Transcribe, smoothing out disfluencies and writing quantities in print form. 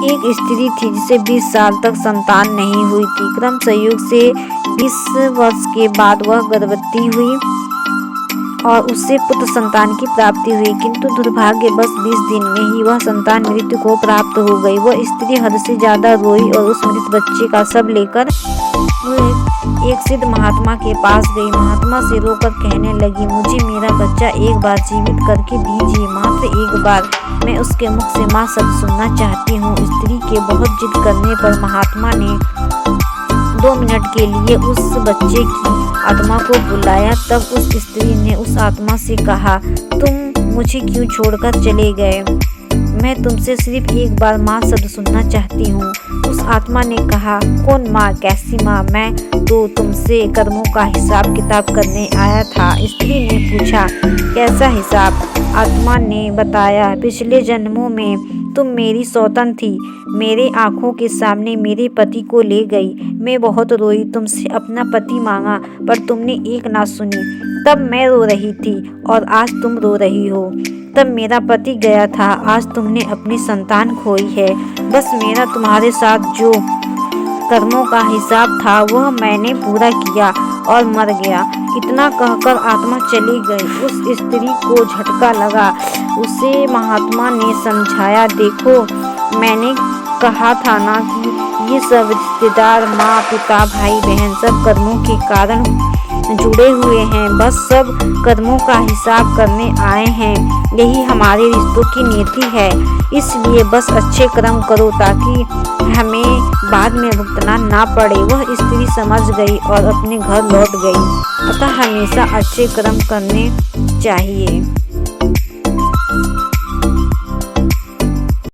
एक स्त्री थी जिसे 20 साल तक संतान नहीं हुई थी। क्रम संयोग से 20 वर्ष के बाद वह गर्भवती हुई और उससे पुत्र संतान की प्राप्ति हुई, किंतु दुर्भाग्यवश 20 दिन में ही वह संतान मृत्यु को प्राप्त हो गई। वह स्त्री हद से ज्यादा रोई और उस मृत बच्चे का शव लेकर एक सिद्ध महात्मा के पास गई। महात्मा से रोकर कहने लगी, मुझे मेरा बच्चा एक बार जीवित करके दीजिए, मात्र एक बार। मैं उसके मुख से माँ शब्द सुनना चाहती हूँ। स्त्री के बहुत जिद करने पर महात्मा ने 2 मिनट के लिए उस बच्चे की आत्मा को बुलाया। तब उस स्त्री ने उस आत्मा से कहा, तुम मुझे क्यों छोड़कर चले गए? मैं तुमसे सिर्फ एक बार माँ शब्द सुनना चाहती हूँ। उस आत्मा ने कहा, कौन माँ? कैसी माँ? मैं तो तुमसे कर्मों का हिसाब किताब करने आया था। स्त्री ने पूछा, कैसा हिसाब? आत्मा ने बताया, पिछले जन्मों में तुम मेरी सौतन थी, मेरे आंखों के सामने मेरे पति को ले गई। मैं बहुत रोई, तुमसे अपना पति मांगा, पर तुमने एक ना सुनी। तब मैं रो रही थी और आज तुम रो रही हो। तब मेरा पति गया था, आज तुमने अपनी संतान खोई है। बस मेरा तुम्हारे साथ जो कर्मों का हिसाब था वह मैंने पूरा किया और मर गया। इतना कहकर आत्मा चली गई। उस स्त्री को झटका लगा। उसे महात्मा ने समझाया, देखो मैंने कहा था ना कि ये सब रिश्तेदार, माँ पिता भाई बहन सब कर्मों के कारण जुड़े हुए हैं। बस सब कर्मों का हिसाब करने आए हैं। यही हमारे रिश्तों की नीति है। इसलिए बस अच्छे कर्म करो ताकि हमें बाद में भुगतना ना पड़े। वह स्त्री समझ गई और अपने घर लौट गई। अतः हमेशा अच्छे कर्म करने चाहिए।